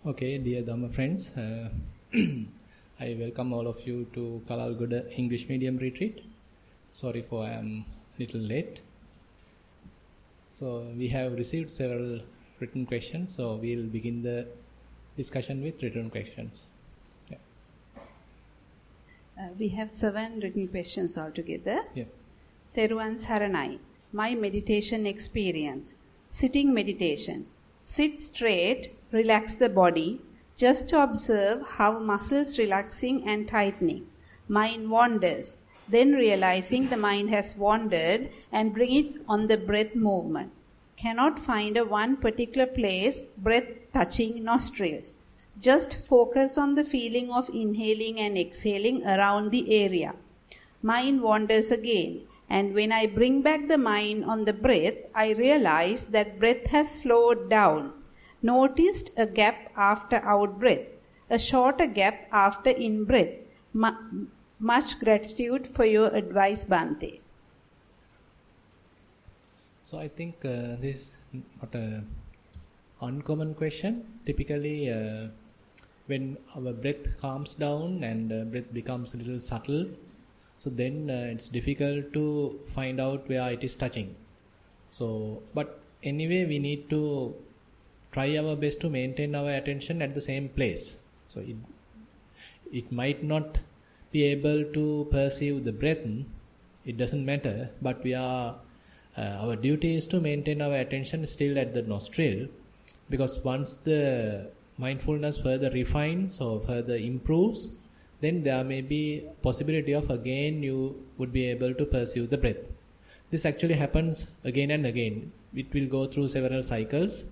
Okay, dear Dhamma friends, I welcome all of you to Kalalgoda English Medium Retreat. Sorry for I am a little late. So we have received several written questions, so we'll begin the discussion with written questions. Yeah. We have 7 written questions altogether. Yeah. Theruvan Saranai. My meditation experience. Sitting meditation. Sit straight, relax the body, just to observe how muscles relaxing and tightening. Mind wanders, then realizing the mind has wandered and bring it on the breath movement. Cannot find a one particular place, breath touching nostrils. Just focus on the feeling of inhaling and exhaling around the area. Mind wanders again. And when I bring back the mind on the breath, I realize that breath has slowed down. Noticed a gap after out breath, a shorter gap after in breath. Much gratitude for your advice, Bhante. So I think this is not an uncommon question. Typically, when our breath calms down and breath becomes a little subtle, so then it's difficult to find out where it is touching. So, but anyway, we need to try our best to maintain our attention at the same place. So it might not be able to perceive the breath. It doesn't matter, but our duty is to maintain our attention still at the nostril, because once the mindfulness further refines or further improves, then there may be possibility of again you would be able to perceive the breath. This actually happens again and again. It will go through several cycles.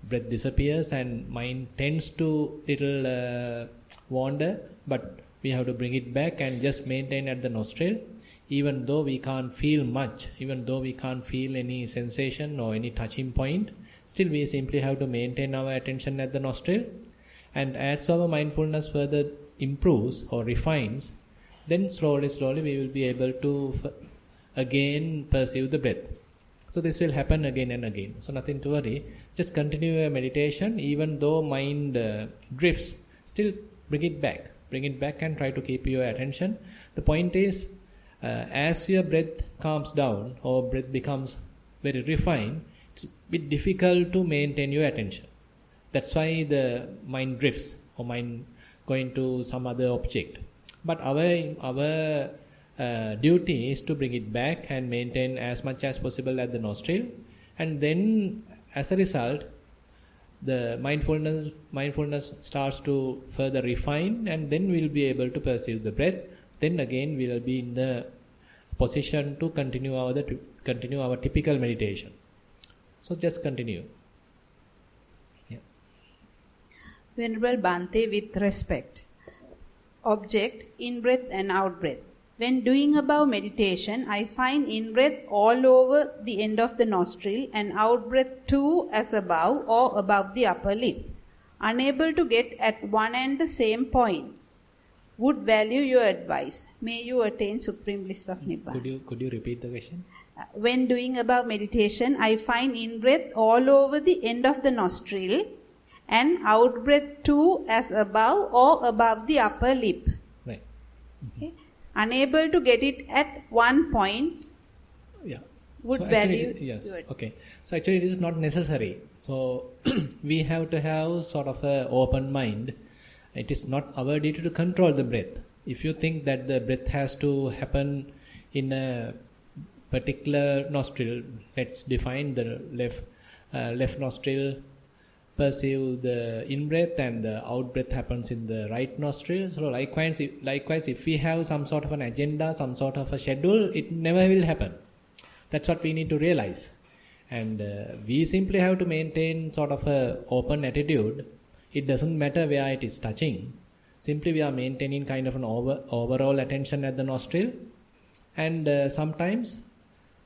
Breath disappears and mind tends to little wander, but we have to bring it back and just maintain at the nostril. Even though we can't feel much, even though we can't feel any sensation or any touching point, still we simply have to maintain our attention at the nostril. And as our mindfulness further improves or refines, then slowly we will be able to again perceive the breath. So this will happen again and again. So nothing to worry. Just continue your meditation. Even though mind drifts, still bring it back and try to keep your attention. The point is, as your breath calms down or breath becomes very refined, it's a bit difficult to maintain your attention. That's why the mind drifts or mind going to some other object. But our duty is to bring it back and maintain as much as possible at the nostril, and then as a result the mindfulness starts to further refine, and then we'll be able to perceive the breath. Then again we will be in the position to continue our typical meditation. So just continue. Venerable Bhante, with respect. Object, in-breath and out-breath. When doing above meditation, I find in-breath all over the end of the nostril and out-breath too as above or above the upper lip. Unable to get at one and the same point. Would value your advice. May you attain supreme bliss of Nibbana. Could you repeat the question? When doing above meditation, I find in-breath all over the end of the nostril and out-breath too as above or above the upper lip. Right. Mm-hmm. Okay. Unable to get it at one point. Yeah. Would so value. Yes. Okay. So actually it is not necessary. So we have to have sort of an open mind. It is not our duty to control the breath. If you think that the breath has to happen in a particular nostril, let's define the left nostril, perceive the in-breath, and the out-breath happens in the right nostril. So likewise, if we have some sort of an agenda, some sort of a schedule, it never will happen. That's what we need to realize. And we simply have to maintain sort of a open attitude. It doesn't matter where it is touching. Simply we are maintaining kind of an overall attention at the nostril. And sometimes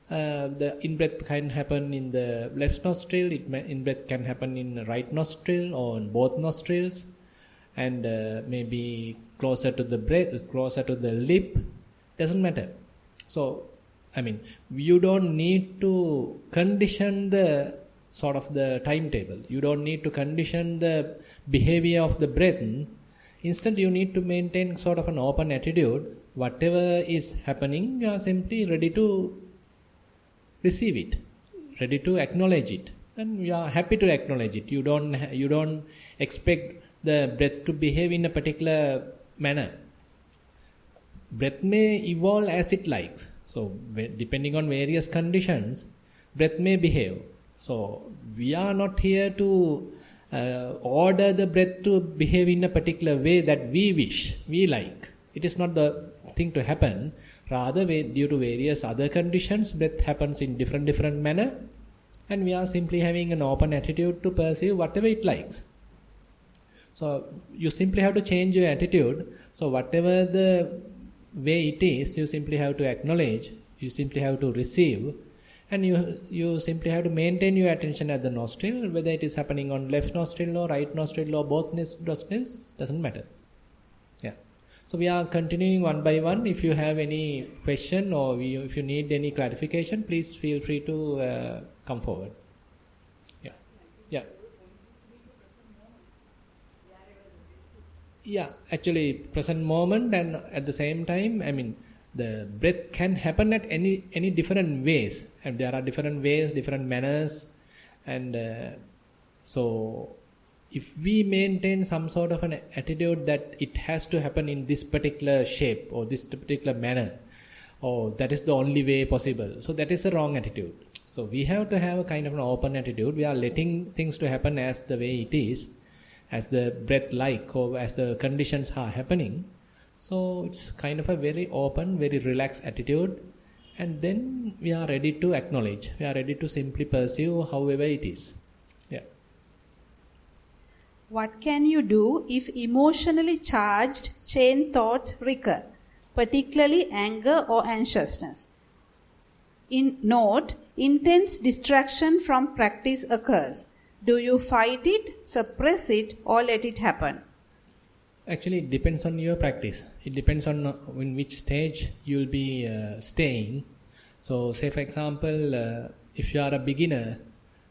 the in-breath can happen in the left nostril, in-breath can happen in the right nostril or in both nostrils, and maybe closer to the breath, closer to the lip, doesn't matter. So, you don't need to condition the sort of the timetable. You don't need to condition the behavior of the breath, instead you need to maintain sort of an open attitude. Whatever is happening, you are simply ready to receive it, ready to acknowledge it, and you are happy to acknowledge it. You don't expect the breath to behave in a particular manner. Breath may evolve as it likes. So depending on various conditions, breath may behave. So we are not here to order the breath to behave in a particular way that we wish, we like. It is not the thing to happen. Rather, due to various other conditions, breath happens in different manner, and we are simply having an open attitude to perceive whatever it likes. So you simply have to change your attitude. So whatever the way it is, you simply have to acknowledge, you simply have to receive, and you simply have to maintain your attention at the nostril, whether it is happening on left nostril or right nostril or both nostrils, doesn't matter. Yeah. So we are continuing one by one. If you have any question or if you need any clarification, please feel free to come forward. Yeah. Yeah. Yeah, actually present moment, and at the same time, I mean, the breath can happen at any different ways, and there are different ways, different manners, and so if we maintain some sort of an attitude that it has to happen in this particular shape or this particular manner, or that is the only way possible, so that is the wrong attitude. So we have to have a kind of an open attitude. We are letting things to happen as the way it is, as the breath like, or as the conditions are happening. So it's kind of a very open, very relaxed attitude, and then we are ready to acknowledge, we are ready to simply perceive however it is. Yeah. What can you do if emotionally charged chain thoughts recur, particularly anger or anxiousness? In note, intense distraction from practice occurs. Do you fight it, suppress it, or let it happen? Actually, it depends on your practice. It depends on in which stage you will be staying. So, say for example, if you are a beginner,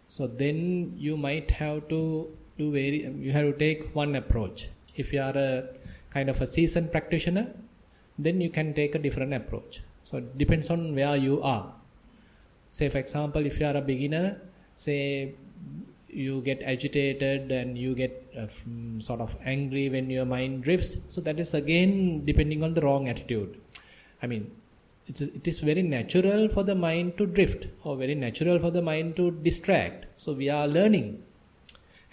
so then you might have to you have to take one approach. If you are a kind of a seasoned practitioner, then you can take a different approach. So, it depends on where you are. Say for example, if you are a beginner, say you get agitated and you get sort of angry when your mind drifts. So that is again depending on the wrong attitude. I mean, it is very natural for the mind to drift, or very natural for the mind to distract. So we are learning.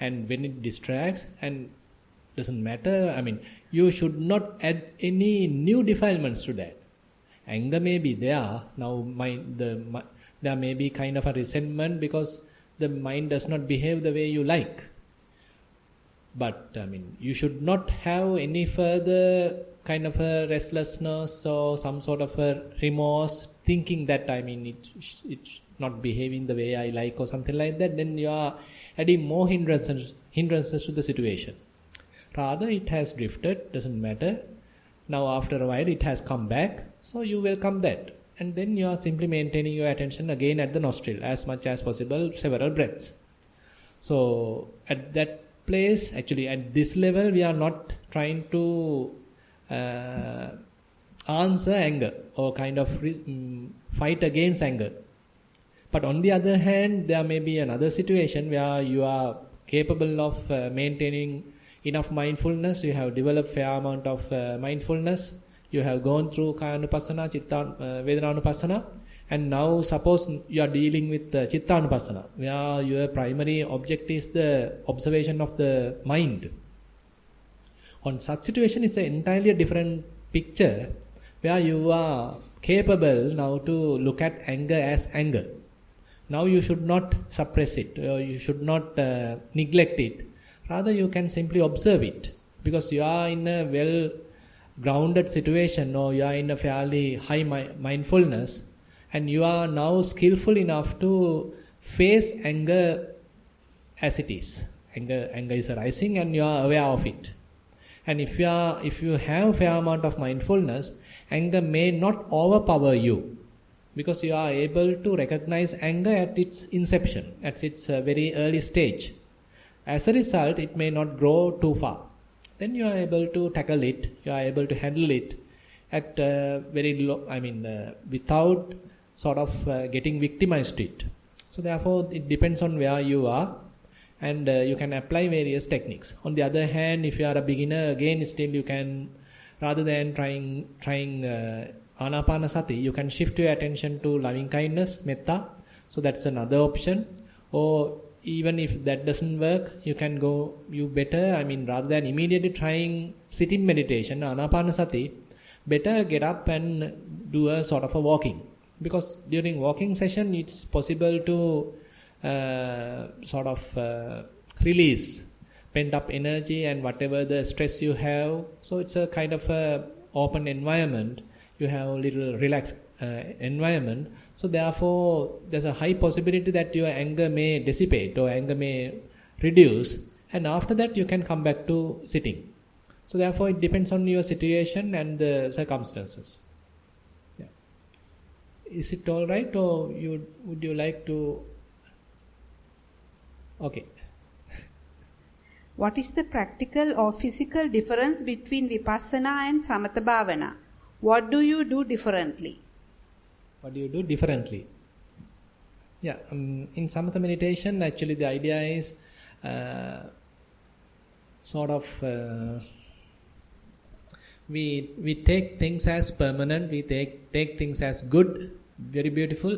And when it distracts, and doesn't matter, I mean, you should not add any new defilements to that. Anger may be there. Now there may be kind of a resentment because the mind does not behave the way you like. But I mean, you should not have any further kind of a restlessness or some sort of a remorse, thinking that I mean it's not behaving the way I like or something like that. Then you are adding more hindrances to the situation. Rather, it has drifted, doesn't matter. Now after a while it has come back, so you welcome that. And then you are simply maintaining your attention again at the nostril as much as possible, several breaths. So at that place, actually at this level, we are not trying to answer anger or kind of fight against anger. But on the other hand, there may be another situation where you are capable of maintaining enough mindfulness. You have developed fair amount of mindfulness. You have gone through Kayanupassana, Vedananupassana, and now suppose you are dealing with Chittanupassana, where your primary object is the observation of the mind. On such situation, it's an entirely different picture, where you are capable now to look at anger as anger. Now you should not suppress it, or you should not neglect it. Rather, you can simply observe it, because you are in a well-grounded situation, or you are in a fairly high mindfulness, and you are now skillful enough to face anger as it is. Anger is arising, and you are aware of it. And if you have fair amount of mindfulness, anger may not overpower you, because you are able to recognize anger at its inception, at its very early stage. As a result, it may not grow too far. Then you are able to tackle it, you are able to handle it at very low, without sort of getting victimized to it. So therefore, it depends on where you are, and you can apply various techniques. On the other hand, if you are a beginner, again still you can, rather than trying Anapanasati, you can shift your attention to loving kindness, metta. So that's another option. Or even if that doesn't work, you can go, rather than immediately trying sitting meditation, Anapanasati, better get up and do a sort of a walking. Because during walking session, it's possible to release pent up energy and whatever the stress you have. So it's a kind of a open environment. You have a little relaxed environment. So therefore, there's a high possibility that your anger may dissipate or anger may reduce. And after that, you can come back to sitting. So therefore, it depends on your situation and the circumstances. Yeah. Is it all right, or would you like to? Okay. What is the practical or physical difference between Vipassana and Samatha Bhavana? What do you do differently? What do you do differently? Yeah, in Samatha meditation, actually the idea is we take things as permanent, we take things as good, very beautiful,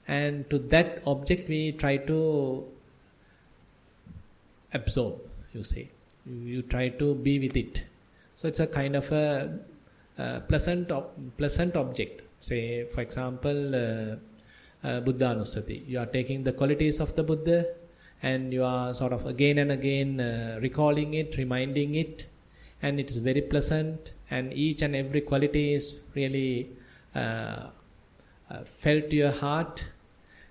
and to that object we try to absorb, you say. You try to be with it. So it's a kind of a pleasant object. Say, for example, Buddha Anusati. You are taking the qualities of the Buddha and you are sort of again and again recalling it, reminding it, and it's very pleasant, and each and every quality is really felt to your heart,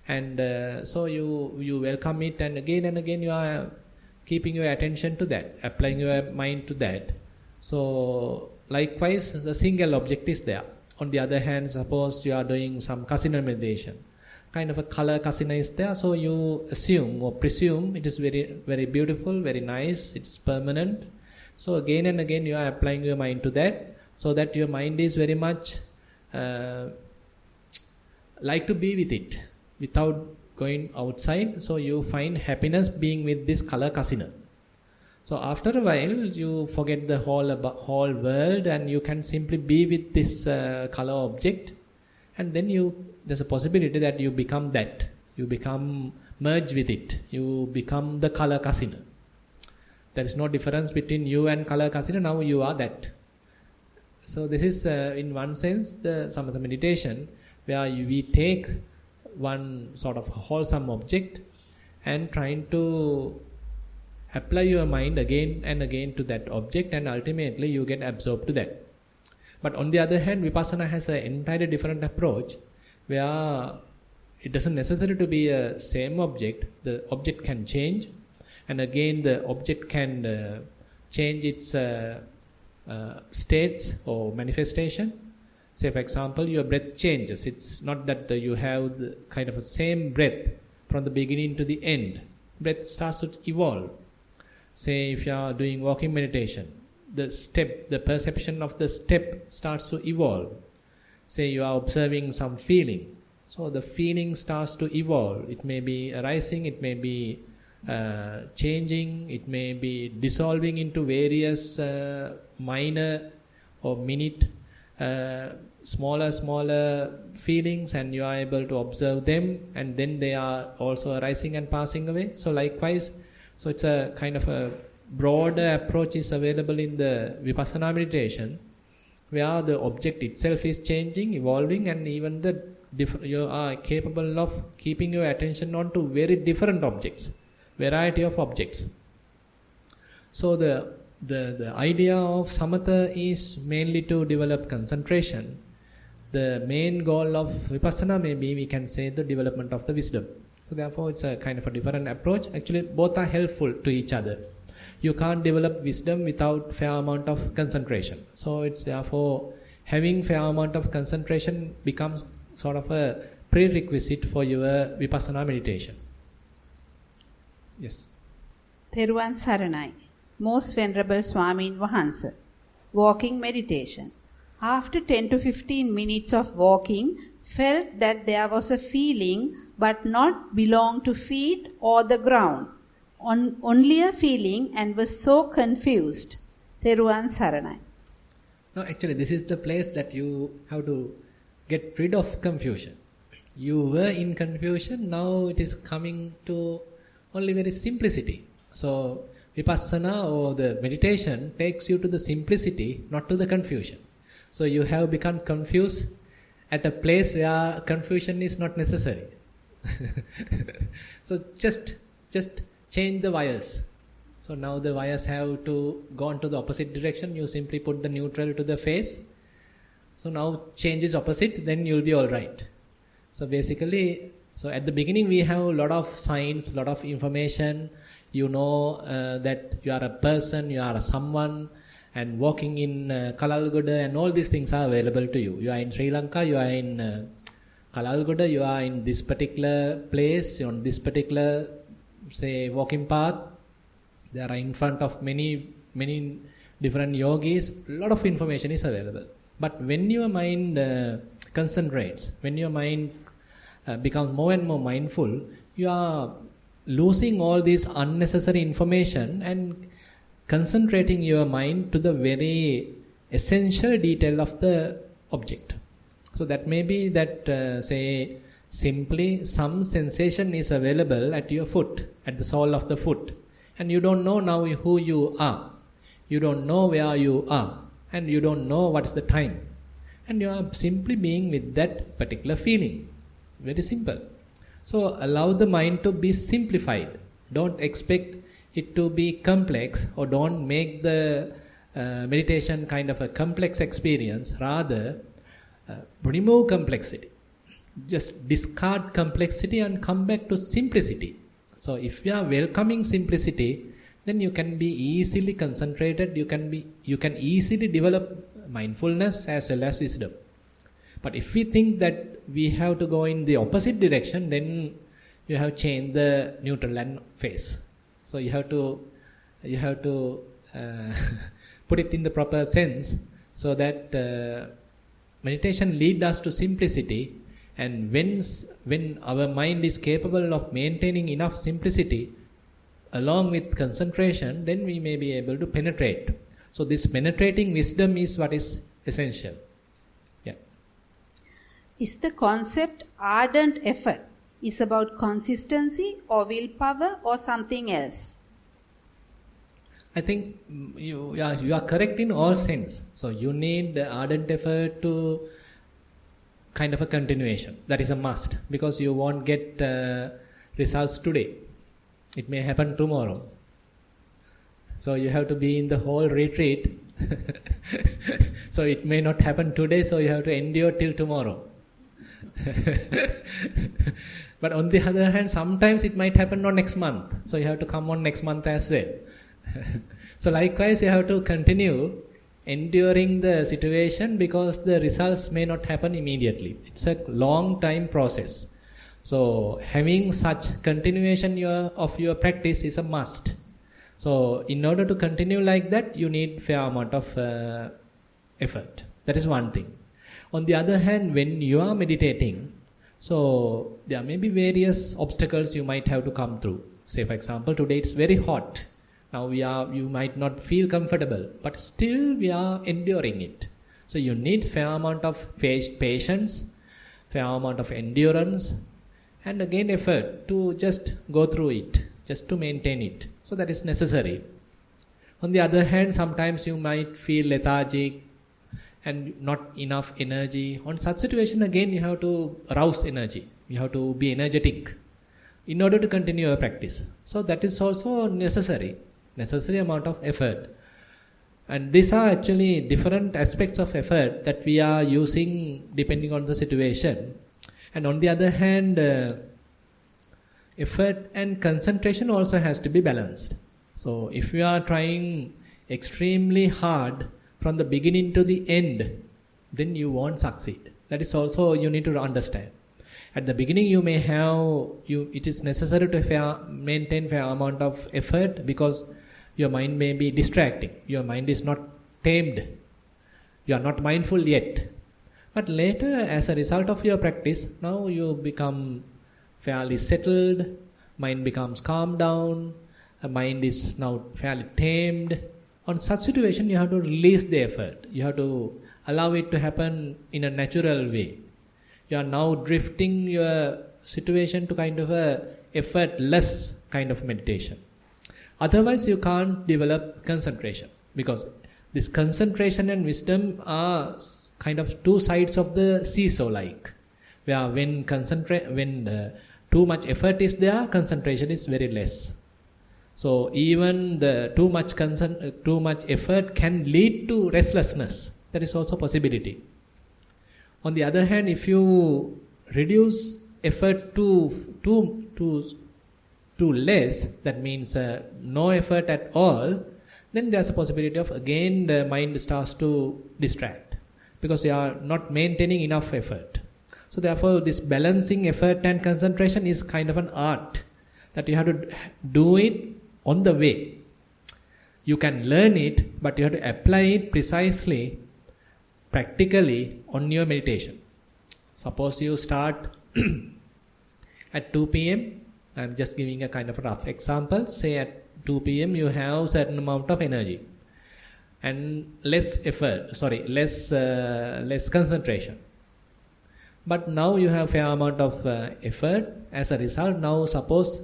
and so you welcome it, and again you are keeping your attention to that, applying your mind to that. So likewise, the single object is there. On the other hand, suppose you are doing some kasina meditation, kind of a color kasina is there, so you assume or presume it is very, very beautiful, very nice, it's permanent. So again and again you are applying your mind to that, so that your mind is very much like to be with it without going outside. So you find happiness being with this color kasina. So after a while you forget the whole world and you can simply be with this color object, and then there's a possibility that you become that. You become merged with it. You become the color kasina. There is no difference between you and color kasina. Now you are that. So this is in one sense the Samatha meditation, where we take one sort of wholesome object and trying to apply your mind again and again to that object, and ultimately you get absorbed to that. But on the other hand, Vipassana has an entirely different approach, where it doesn't necessarily to be a same object. The object can change, and again the object can change its states or manifestation. Say for example, your breath changes. It's not that you have the kind of a same breath from the beginning to the end. Breath starts to evolve. Say if you are doing walking meditation, the perception of the step starts to evolve. Say you are observing some feeling, so the feeling starts to evolve. It may be arising, it may be changing, it may be dissolving into various minor or minute smaller feelings, and you are able to observe them, and then they are also arising and passing away. So likewise, so it's a kind of a broader approach is available in the Vipassana meditation, where the object itself is changing, evolving, and even you are capable of keeping your attention on to very different objects, variety of objects. So the idea of Samatha is mainly to develop concentration. The main goal of Vipassana may be, we can say, the development of the wisdom. So therefore it's a kind of a different approach. Actually both are helpful to each other. You can't develop wisdom without fair amount of concentration. So it's therefore having fair amount of concentration becomes sort of a prerequisite for your Vipassana meditation. Yes. Theruvan Saranai. Most Venerable Swamin Vahansa. Walking meditation. After 10 to 15 minutes of walking, felt that there was a feeling but not belong to feet or the ground. Only a feeling and was so confused. Theruvan Saranai. No, actually this is the place that you have to get rid of confusion. You were in confusion, now it is coming to only very simplicity. So Vipassana or the meditation takes you to the simplicity, not to the confusion. So you have become confused at a place where confusion is not necessary. So just change the wires. So now the wires have to go into the opposite direction. You simply put the neutral to the face. So now change is opposite, then you'll be all right. So basically, so at the beginning we have a lot of signs, lot of information. You know that you are a person, you are someone, and walking in Kalalgoda and all these things are available to you. You are in Sri Lanka, you are in Kalalgoda, you are in this particular place, on this particular, say, walking path. There are in front of many different yogis. A lot of information is available. But when your mind concentrates, when your mind becomes more and more mindful, you are losing all this unnecessary information and concentrating your mind to the very essential detail of the object. So that may be that, say, simply some sensation is available at your foot, at the sole of the foot, and you don't know now who you are. You don't know where you are, and you don't know what's the time. And you are simply being with that particular feeling. Very simple. So allow the mind to be simplified. Don't expect it to be complex, or don't make the meditation kind of a complex experience. Rather, remove complexity. Just discard complexity and come back to simplicity. So if you are welcoming simplicity, then you can be easily concentrated. You can easily develop mindfulness as well as wisdom. But if we think that we have to go in the opposite direction, then you have changed the neutral and face. So you have to put it in the proper sense, so that meditation leads us to simplicity. And when our mind is capable of maintaining enough simplicity along with concentration, then we may be able to penetrate. So this penetrating wisdom is what is essential. Yeah. Is the concept ardent effort is about consistency or willpower or something else? I think you are correct in all sense. So you need the ardent effort to kind of a continuation. That is a must, because you won't get results today. It may happen tomorrow. So you have to be in the whole retreat. So it may not happen today, so you have to endure till tomorrow. But on the other hand, sometimes it might happen on next month. So you have to come on next month as well. So likewise, you have to continue enduring the situation, because the results may not happen immediately. It's a long time process. So having such continuation of your practice is a must. So in order to continue like that, you need fair amount of effort. That is one thing. On the other hand, when you are meditating, so there may be various obstacles you might have to come through. Say for example, today it's very hot. Now you might not feel comfortable, but still we are enduring it. So you need fair amount of patience, fair amount of endurance, and again effort to just go through it, just to maintain it. So that is necessary. On the other hand, sometimes you might feel lethargic and not enough energy. On such situation, again you have to rouse energy. You have to be energetic in order to continue your practice. So that is also necessary amount of effort. And these are actually different aspects of effort that we are using depending on the situation. And on the other hand, effort and concentration also has to be balanced. So if you are trying extremely hard from the beginning to the end, then you won't succeed. That is also you need to understand. At the beginning you may have, it is necessary to maintain fair amount of effort because your mind may be distracting. Your mind is not tamed. You are not mindful yet. But later, as a result of your practice, now you become fairly settled, mind becomes calmed down, mind is now fairly tamed. On such situation, you have to release the effort. You have to allow it to happen in a natural way. You are now drifting your situation to kind of a effortless kind of meditation. Otherwise, you can't develop concentration, because this concentration and wisdom are kind of two sides of the seesaw like, where when too much effort is there, concentration is very less. So even the too much effort can lead to restlessness. That is also a possibility. On the other hand, if you reduce effort to less, that means no effort at all, then there's a possibility of again the mind starts to distract, because you are not maintaining enough effort. So therefore this balancing effort and concentration is kind of an art that you have to do it on the way. You can learn it, but you have to apply it precisely, practically on your meditation. Suppose you start at 2 p.m. I'm just giving a kind of a rough example. Say at 2 p.m. you have certain amount of energy and less concentration. But now you have fair amount of effort. As a result, now suppose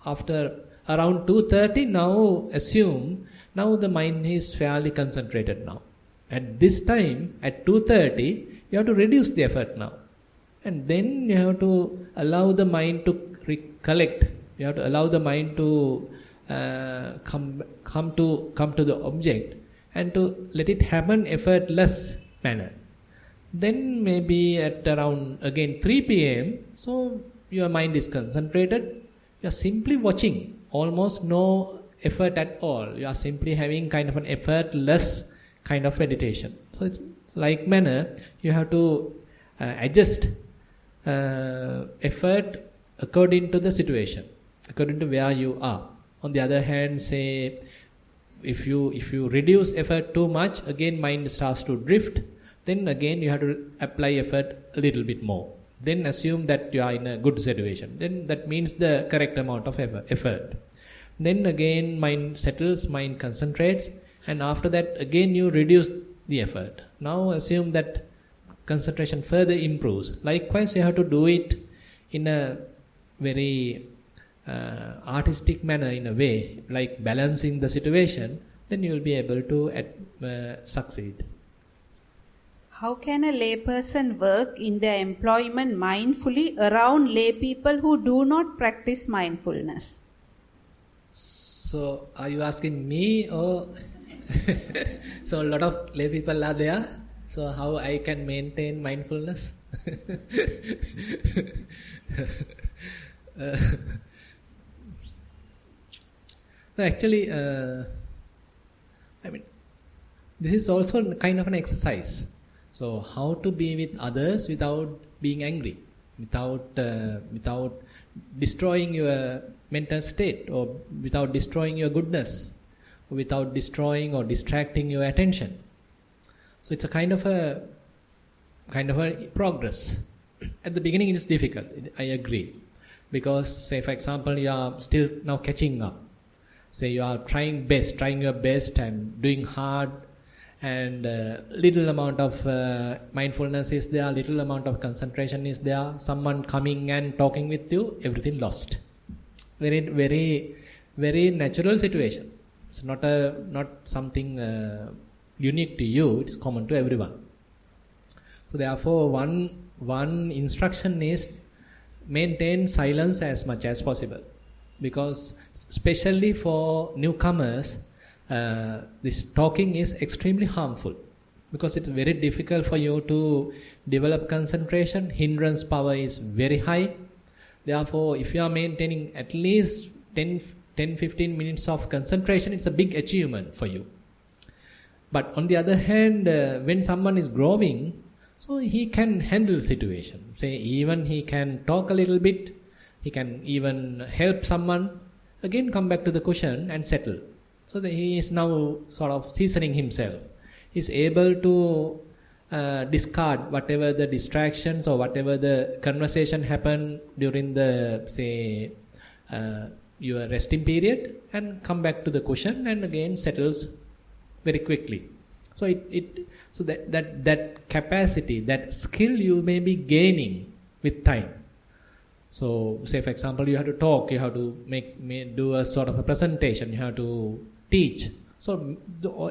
after around 2:30, now assume now the mind is fairly concentrated now. At this time, at 2:30, you have to reduce the effort now. And then you have to allow the mind to recollect. You have to allow the mind to come to the object and to let it happen effortless manner. Then maybe at around again 3 p.m. so your mind is concentrated. You are simply watching, almost no effort at all. You are simply having kind of an effortless kind of meditation. So it's like manner you have to adjust effort according to the situation, according to where you are. On the other hand, say if you reduce effort too much, again mind starts to drift. Then again you have to apply effort a little bit more. Then assume that you are in a good situation. Then that means the correct amount of effort. Then again mind settles, mind concentrates, and after that again you reduce the effort. Now assume that concentration further improves. Likewise, you have to do it in a very artistic manner, in a way, like balancing the situation. Then you will be able to succeed. How can a layperson work in their employment mindfully around lay people who do not practice mindfulness? So, are you asking me or? So, a lot of lay people are there. So, how I can maintain mindfulness? No, actually, this is also kind of an exercise. So, how to be with others without being angry, without destroying your mental state, or without destroying your goodness, or without destroying or distracting your attention. So, it's a kind of a progress. At the beginning, it is difficult. I agree, because say for example, you are still now catching up. Say you are trying your best and doing hard, and little amount of mindfulness is there, little amount of concentration is there. Someone coming and talking with you, everything lost. Very, very, very natural situation. It's not something unique to you. It's common to everyone. So therefore, one instruction is maintain silence as much as possible, because especially for newcomers, this talking is extremely harmful, because it's very difficult for you to develop concentration. Hindrance power is very high. Therefore, if you are maintaining at least 10-15 minutes of concentration, it's a big achievement for you. But on the other hand, when someone is growing, So he can handle situation. Say even he can talk a little bit, he can even help someone, again come back to the cushion and settle. So that he is now sort of seasoning himself. He is able to discard whatever the distractions or whatever the conversation happened during the, say, your resting period, and come back to the cushion and again settles very quickly. So so that capacity, that skill you may be gaining with time. So say for example you have to talk, you have to do a sort of a presentation, you have to teach. So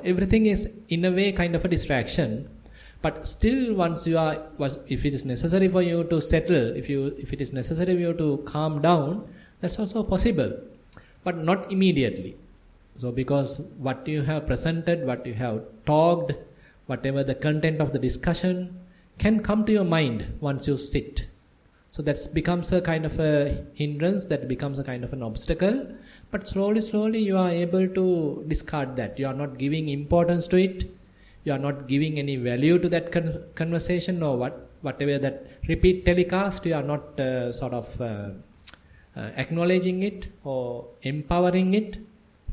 everything is in a way kind of a distraction. But still once if it is necessary for you to settle, if it is necessary for you to calm down, that's also possible, but not immediately. So because what you have presented, what you have talked, whatever the content of the discussion can come to your mind once you sit. So that becomes a kind of a hindrance, that becomes a kind of an obstacle. But slowly you are able to discard that. You are not giving importance to it. You are not giving any value to that conversation or whatever that repeat telecast. You are not acknowledging it or empowering it.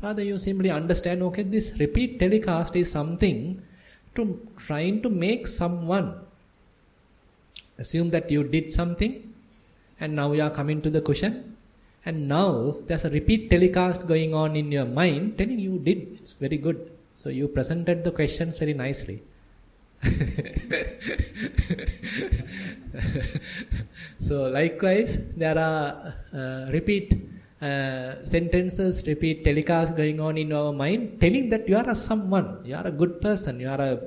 Rather you simply understand, okay, this repeat telecast is something to trying to make someone. Assume that you did something and now you are coming to the cushion, and now there's a repeat telecast going on in your mind telling you did. It's very good. So you presented the questions very nicely. So likewise there are repeat sentences, repeat telecasts going on in our mind telling that you are a someone, you are a good person, you are a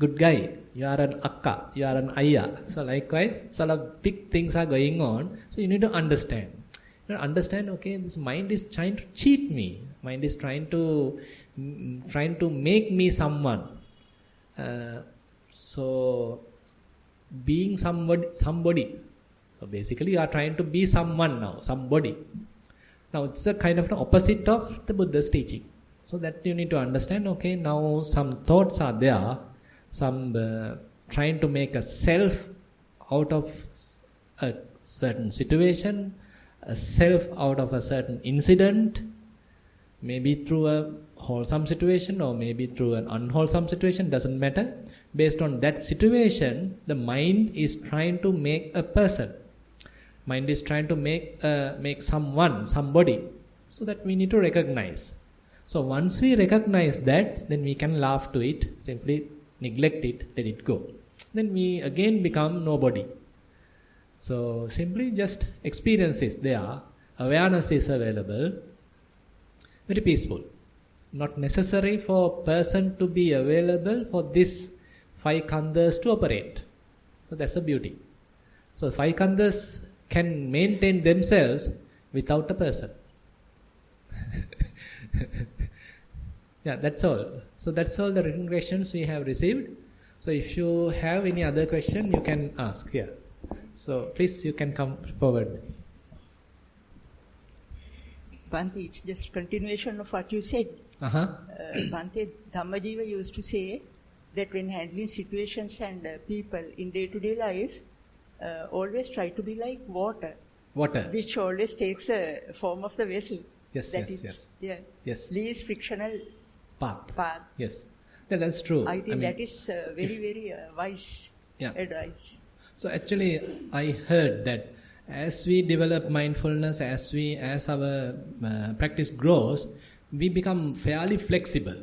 good guy, you are an akka, you are an ayya. So likewise sort of big things are going on. So you need to understand. You understand, okay, this mind is trying to cheat me. Mind is trying to make me someone. So being somebody. So basically you are trying to be someone now, somebody. Now it's a kind of the opposite of the Buddha's teaching. So that you need to understand, okay, now some thoughts are there, some trying to make a self out of a certain situation, a self out of a certain incident, maybe through a wholesome situation or maybe through an unwholesome situation, doesn't matter. Based on that situation, the mind is trying to make a person. Mind is trying to make someone, somebody. So that we need to recognize. So once we recognize that, then we can laugh to it, simply neglect it, let it go. Then we again become nobody. So simply just experience is there, awareness is available, very peaceful. Not necessary for person to be available for this 5 khandhas to operate. So that's the beauty. So 5 khandhas can maintain themselves without a person. Yeah, that's all. So that's all the written questions we have received. So if you have any other question, you can ask here. So please, you can come forward. Bhante, it's just continuation of what you said. Bhante, Dhammajiva used to say that when handling situations and people in day-to-day life, always try to be like water. Water. Which always takes a form of the vessel. Yes, yes. Yeah. Yes. Least frictional path. Yes. Yeah, that's true. I think that is very wise advice. So actually, I heard that as we develop mindfulness, as our practice grows, we become fairly flexible.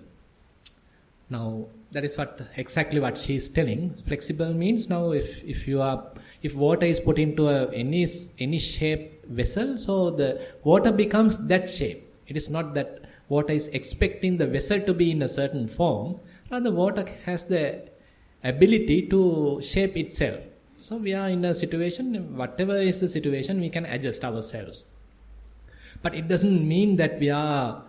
Now, that is exactly what she is telling. Flexible means now if water is put into any shape vessel, so the water becomes that shape. It is not that water is expecting the vessel to be in a certain form. Rather, water has the ability to shape itself. So we are in a situation, whatever is the situation, we can adjust ourselves. But it doesn't mean that we are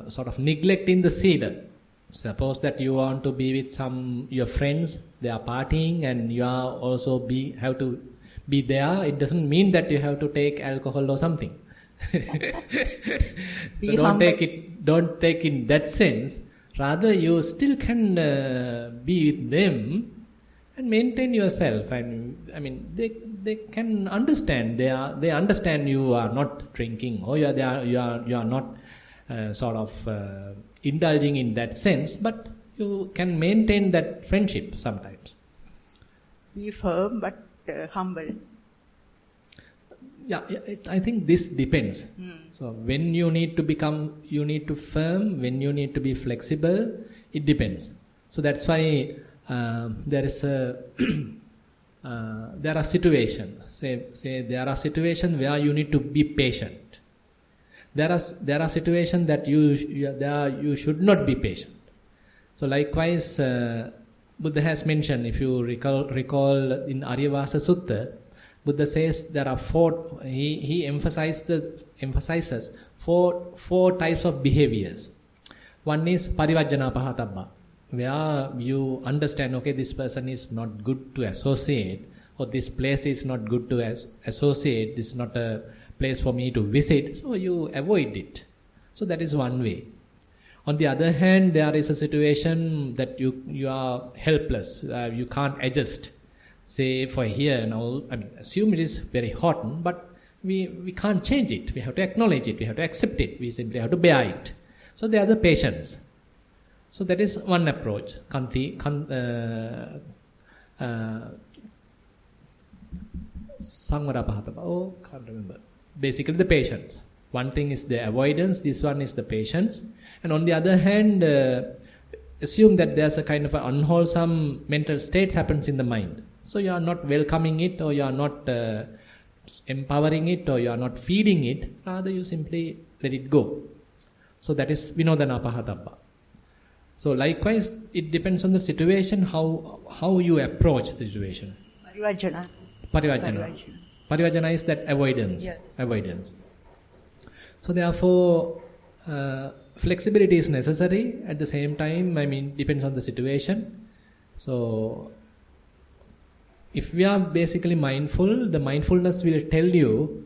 sort of neglecting the seeder. Suppose that you want to be with your friends, they are partying, and you are also have to be there. It doesn't mean that you have to take alcohol or something. So don't take in that sense. Rather, you still can be with them and maintain yourself. And I mean, they can understand. They understand you are not drinking, or you are not sort of indulging in that sense, but you can maintain that friendship sometimes. Be firm but humble. Yeah, I think this depends. So when you need to firm, when you need to be flexible, it depends. So that's why there are situations. Say there are situations where you need to be patient. There are situations that you should not be patient. So likewise, Buddha has mentioned, if you recall in Aryavasa Sutta, Buddha says there are four. He emphasizes four types of behaviors. One is parivajjana pahatabba, where you understand, okay, this person is not good to associate, or this place is not good to associate. This is not a place for me to visit, so you avoid it. So that is one way. On the other hand, there is a situation that you are helpless. You can't adjust. Say for here now, I mean, assume it is very hot, but we can't change it. We have to acknowledge it. We have to accept it. We simply have to bear it. So there are the patience. So that is one approach. Samvara pahatapa. Oh, can't remember. Basically the patience. One thing is the avoidance. This one is the patience. And on the other hand, assume that there's a kind of an unwholesome mental state happens in the mind. So you are not welcoming it, or you are not empowering it, or you are not feeding it. Rather, you simply let it go. So that is vinodana pahatabba. So likewise, it depends on the situation, how you approach the situation. Parivajjana. Parivajjana is that avoidance. Yeah. Avoidance. So therefore, flexibility is necessary. At the same time, I mean, depends on the situation. So if we are basically mindful, the mindfulness will tell you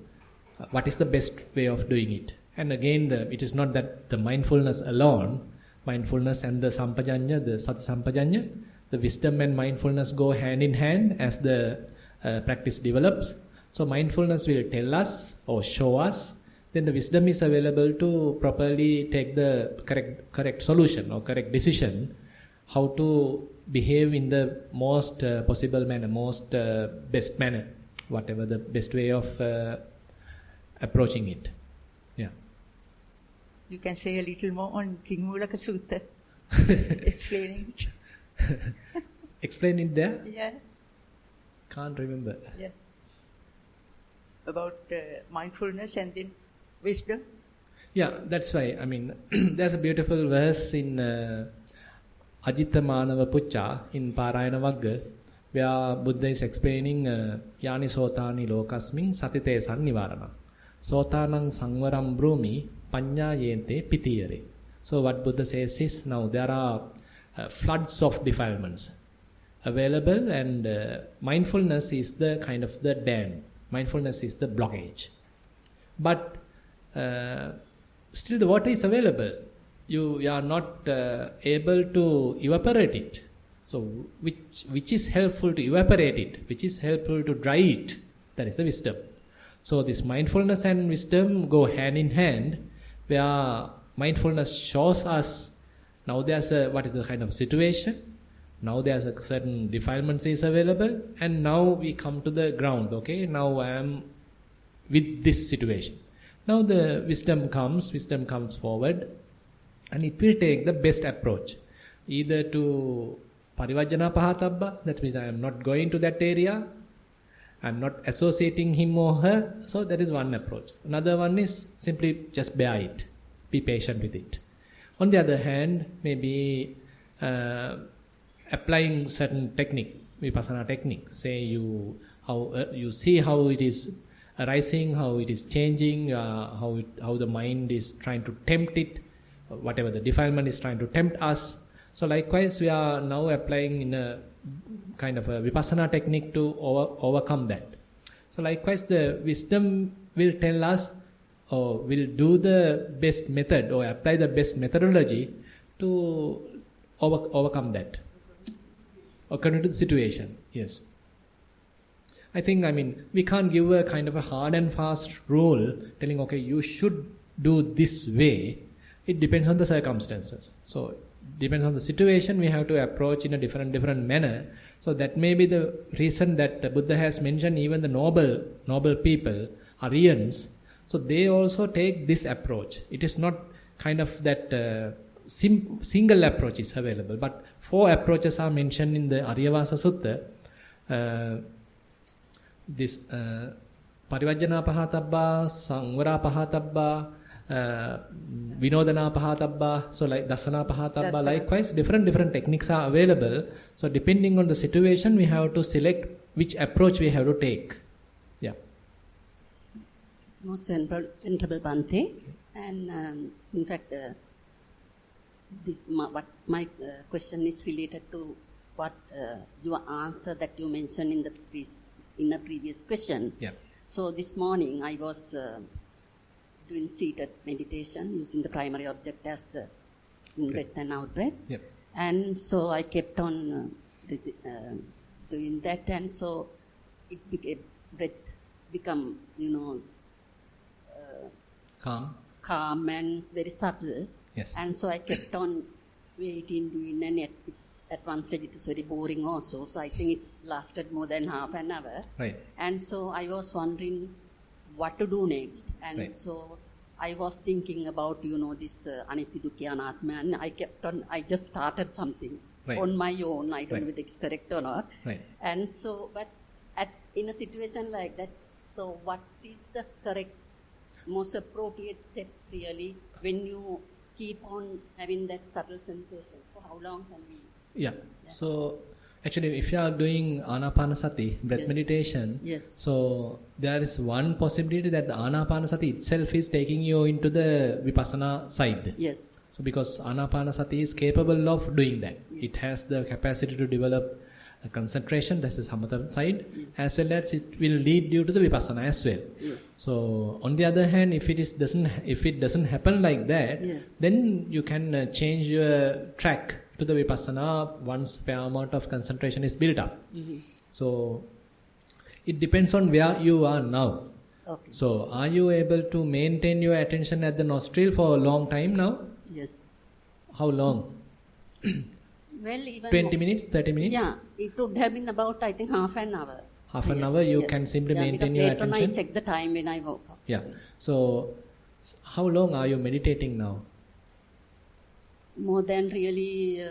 what is the best way of doing it. And again, it is not that the mindfulness alone, mindfulness and the sampajanya, the sati sampajanya, the wisdom and mindfulness go hand in hand as the practice develops. So mindfulness will tell us or show us, then the wisdom is available to properly take the correct solution or correct decision, how to behave in the most possible manner, most best manner, whatever the best way of approaching it. Yeah. You can say a little more on Kingmulaka Sutta, explaining it. Explain it there? Yeah. Can't remember. Yeah. About mindfulness and then wisdom. Yeah, that's why. I mean, there's a beautiful verse in Ajita Manava Pucca in Parayana Vagga, where Buddha is explaining Yani Sotani Lokasmin Satite Sannivarana. Sotanang Sangvaram Brumi Panya Yente Pitiyare. So what Buddha says is, now there are floods of defilements available, and mindfulness is the kind of the dam. Mindfulness is the blockage. But still the water is available. You are not able to evaporate it. So which is helpful to evaporate it? Which is helpful to dry it? That is the wisdom. So this mindfulness and wisdom go hand in hand, where mindfulness shows us, now there's what is the kind of situation, now there's a certain defilements is available, and now we come to the ground. Okay, now I am with this situation. Now the wisdom comes forward, and it will take the best approach, either to parivajjana pahatabba, that means I am not going to that area, I am not associating him or her. So that is one approach. Another one is simply just bear it, be patient with it. On the other hand, maybe applying certain technique, vipassana technique. Say you see how it is arising, how it is changing, how the mind is trying to tempt it, whatever the defilement is trying to tempt us. So likewise, we are now applying in a kind of a vipassana technique to overcome that. So likewise, the wisdom will tell us, or will do the best method or apply the best methodology to overcome that. according to the situation. Yes. I think, we can't give a kind of a hard and fast rule telling, okay, you should do this way. It depends on the circumstances. So, depends on the situation, we have to approach in a different manner. So, that may be the reason that Buddha has mentioned even the noble people, Aryans. So, they also take this approach. It is not kind of that single approach is available, but 4 approaches are mentioned in the Aryavasa Sutta. This Parivajjana Pahatabba, Sangvara Pahatabba, Vinodana Pahatabba, so like Dasana Pahatabba, likewise different techniques are available. So depending on the situation, we have to select which approach we have to take. Yeah. Most Venerable Bhante, and in fact, what my question is related to what your answer that you mentioned in a previous question. Yeah. So this morning I was doing seated meditation using the primary object as the in-breath and out-breath. Yep. And so I kept on doing that, and so breath become, calm and very subtle. Yes. And so I kept on waiting, doing, and at one stage it was very boring also. So I think it lasted more than half an hour. Right. And so I was wondering what to do next. And so I was thinking about, this Anitya Dukkha Anatma, and I just started something on my own. I don't know whether it's correct or not. Right. And so, but in a situation like that, so what is the correct, most appropriate step really when you keep on having that subtle sensation? For how long can we? Yeah. So actually, if you are doing Anapanasati, breath meditation, so there is one possibility that the Anapanasati itself is taking you into the Vipassana side. Yes. So because Anapanasati is capable of doing that. It has the capacity to develop a concentration, that's the Samatha side, as well as it will lead you to the Vipassana as well. Yes. So on the other hand, if it doesn't happen like that, then you can change your track to the Vipassana once fair amount of concentration is built up. Mm-hmm. So it depends on where you are now. Okay. So are you able to maintain your attention at the nostril for a long time now? Yes. How long? Well, even 20 minutes, 30 minutes? Yeah, it would have been about, I think, half an hour. Half an hour, you can simply maintain your attention? Because later on I check the time when I woke up. Yeah. So, how long are you meditating now? More than really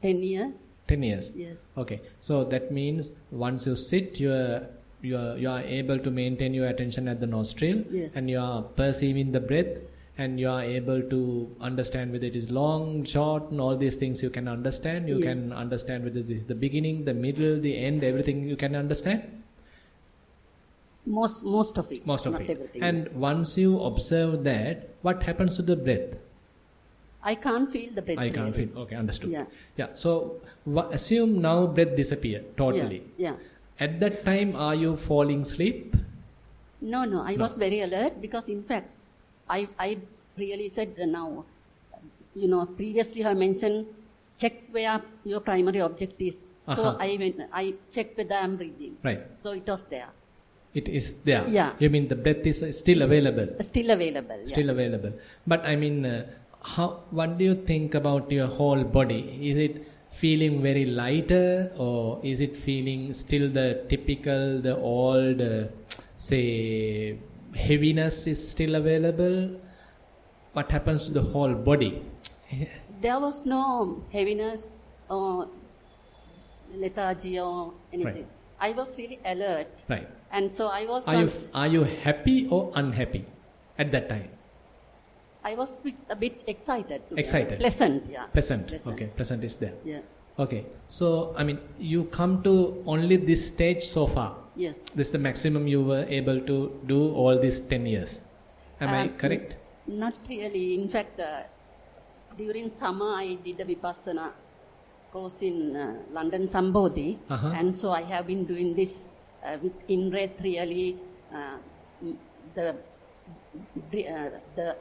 10 years. 10 years? Yes. Okay. So, that means once you sit, you are able to maintain your attention at the nostril. Yes. And you are perceiving the breath. And you are able to understand whether it is long, short, and all these things you can understand. You can understand whether this is the beginning, the middle, the end, everything you can understand? Most of it. Most of not it. Everything. And once you observe that, what happens to the breath? I can't feel the breath. I can't feel. Okay, understood. Yeah. Yeah. So, assume now breath disappear totally. Yeah. At that time, are you falling asleep? No. I was very alert because, in fact, I really said now, previously I mentioned, check where your primary object is. So I checked whether I am breathing. Right. So it was there. It is there. Yeah. You mean the breath is still available? Still available. Yeah. Still available. But I mean, what do you think about your whole body? Is it feeling very lighter, or is it feeling still the typical, the old, say, heaviness is still available? What happens to the whole body? There was no heaviness or lethargy or anything. Right. I was really alert. Right. And so I was... Are you happy or unhappy at that time? I was a bit excited. Excited. Pleasant, yeah. Pleasant. Okay, pleasant is there. Yeah. Okay. So, I mean, you come to only this stage so far. Yes. This is the maximum you were able to do all these 10 years. Am I correct? Not really. In fact, during summer I did a Vipassana course in London Sambodhi. And so I have been doing this with in-breath really. The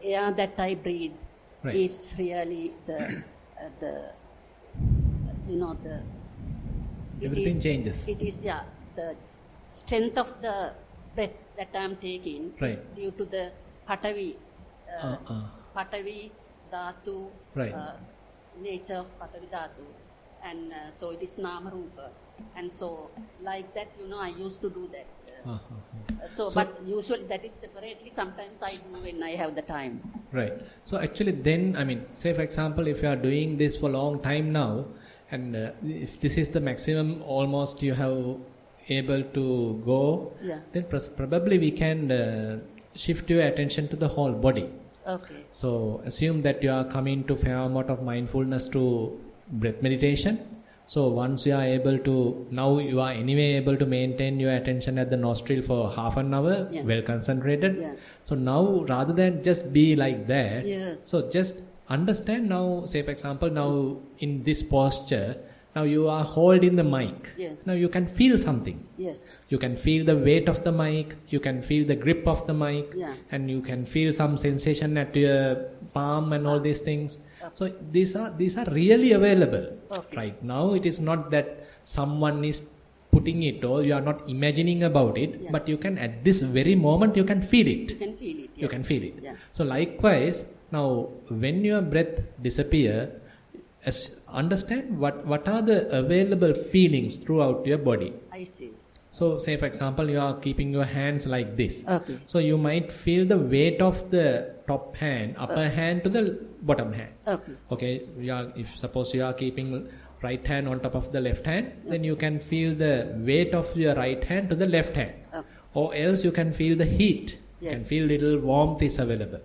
air that I breathe is really the Everything changes. It is, the strength of the breath that I am taking is due to the Patavi, Patavi Dhatu, nature of Patavi Dhatu. And so it is Nama Rupa. And so, like that, I used to do that. So, but usually that is separately. Sometimes I do when I have the time. Right. So, actually, then, say for example, if you are doing this for a long time now, and if this is the maximum almost you have able to go, then probably we can shift your attention to the whole body. Okay. So, assume that you are coming to fair amount of mindfulness to breath meditation. So once you are able to, now you are anyway able to maintain your attention at the nostril for half an hour, well concentrated. So now rather than just be like that, so just understand now, say for example, now in this posture, now you are holding the mic. Now you can feel something. You can feel the weight of the mic, you can feel the grip of the mic, and you can feel some sensation at your palm and all these things. So these are really available. Right now it is not that someone is putting it or you are not imagining about it, but you can at this very moment you can feel it. You can feel it. So likewise, now when your breath disappears, understand what are the available feelings throughout your body. I see. So say for example you are keeping your hands like this. So you might feel the weight of the top hand, upper hand to the bottom hand. Okay. If suppose you are keeping right hand on top of the left hand, then you can feel the weight of your right hand to the left hand. Or else you can feel the heat. You can feel little warmth is available.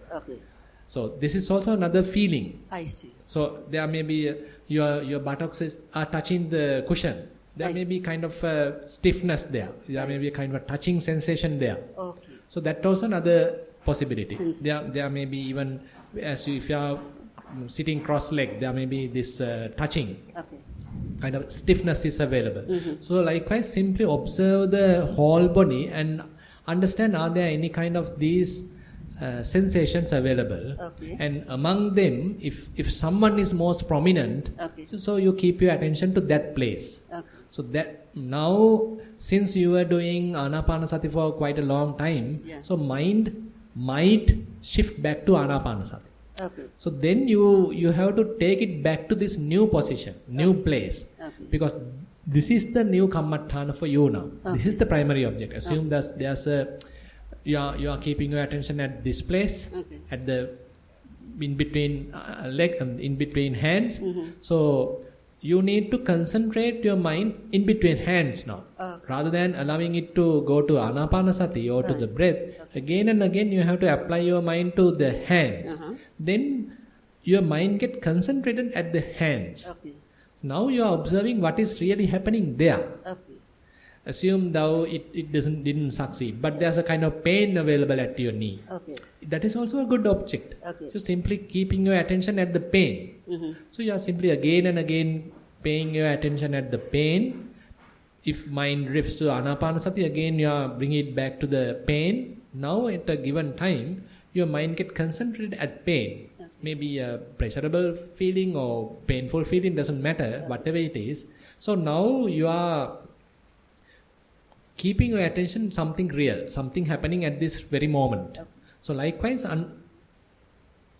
So this is also another feeling. I see. So there may be your buttocks are touching the cushion. There may be kind of a stiffness there. There may be a kind of a touching sensation there. So that also another possibility. There may be even if you are sitting cross-legged, there may be this touching. Kind of stiffness is available. So likewise, simply observe the whole body and understand, are there any kind of these sensations available, and among them, if someone is most prominent, so you keep your attention to that place. So that now, since you are doing Anapanasati for quite a long time, so mind might shift back to Anapanasati. So then you have to take it back to this new position, new place, because this is the new Kammatthana for you now. This is the primary object. Assume that there's a you are keeping your attention at this place, at the in between leg, in between hands. So you need to concentrate your mind in between hands now, rather than allowing it to go to Anapanasati or to the breath. Again and again you have to apply your mind to the hands. Then your mind get concentrated at the hands. So now you are observing what is really happening there. Assume though it didn't succeed, but there's a kind of pain available at your knee. That is also a good object. So simply keeping your attention at the pain. So you are simply again and again paying your attention at the pain. If mind drifts to Anapanasati, again you are bringing it back to the pain. Now at a given time, your mind get concentrated at pain. Maybe a pleasurable feeling or painful feeling, doesn't matter, whatever it is. So now you are keeping your attention something real, something happening at this very moment. So likewise,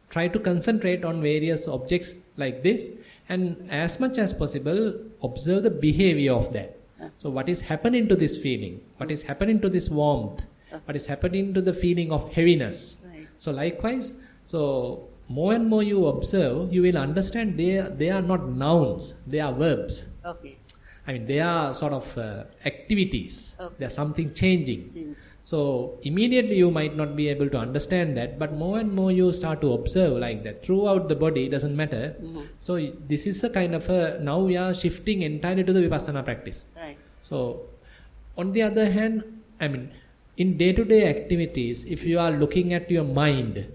try to concentrate on various objects like this, and as much as possible observe the behavior of that. So what is happening to this feeling? What is happening to this warmth? What is happening to the feeling of heaviness? So likewise, so more and more you observe, you will understand they are not nouns, they are verbs. They are sort of activities. They are something changing. So immediately you might not be able to understand that, but more and more you start to observe like that throughout the body. It doesn't matter. So this is a kind of now we are shifting entirely to the Vipassana practice. So on the other hand, in day-to-day activities, if you are looking at your mind,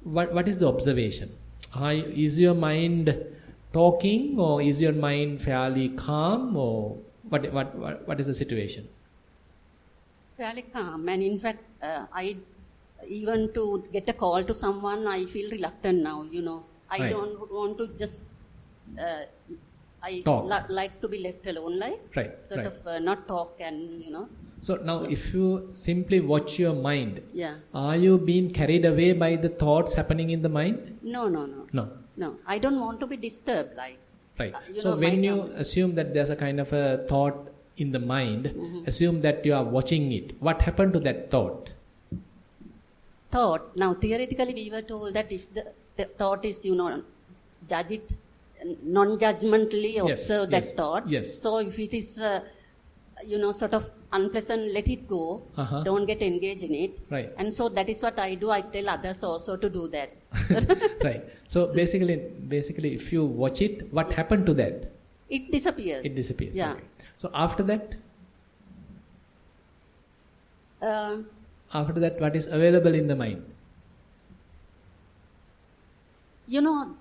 what is the observation? Is your mind talking, or is your mind fairly calm, or what is the situation? Fairly calm, and in fact, I even to get a call to someone, I feel reluctant now. I don't want to just. I talk. Like to be left alone, like sort of not talk and So now if you simply watch your mind, yeah, are you being carried away by the thoughts happening in the mind? No. I don't want to be disturbed, like. Right. So when you assume that there's a kind of a thought in the mind, assume that you are watching it. What happened to that thought? Thought. Now theoretically we were told that if the thought is, judge it, non-judgmentally observe that thought. Yes. So if it is, sort of unpleasant, let it go. Don't get engaged in it. Right. And so that is what I do. I tell others also to do that. Right. So basically, if you watch it, what happened to that? It disappears. It disappears. Yeah. Okay. So after that, what is available in the mind?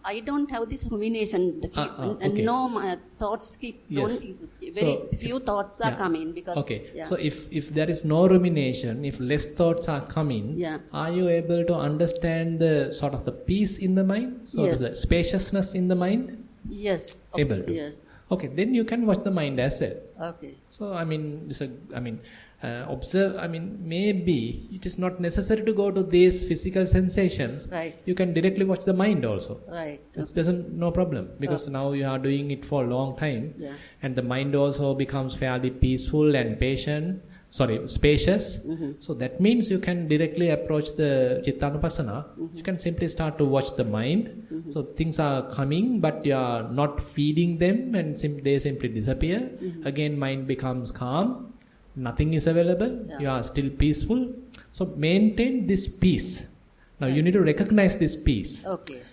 I don't have this rumination. Okay. No, my thoughts keep. Yes. Few thoughts are coming because. Okay. Yeah. So if there is no rumination, if less thoughts are coming, are you able to understand the sort of the peace in the mind, sort of the spaciousness in the mind? Yes. Able to. Yes. Okay. Then you can watch the mind as well. Okay. So observe. Maybe it is not necessary to go to these physical sensations. Right. You can directly watch the mind also. Right. It doesn't no problem because now you are doing it for a long time, and the mind also becomes fairly peaceful and spacious. So that means you can directly approach the Chittanupassana. You can simply start to watch the mind. So things are coming, but you are not feeding them, and they simply disappear. Again, mind becomes calm. Nothing is available. You are still peaceful. So maintain this peace. Now you need to recognize this peace. Okay.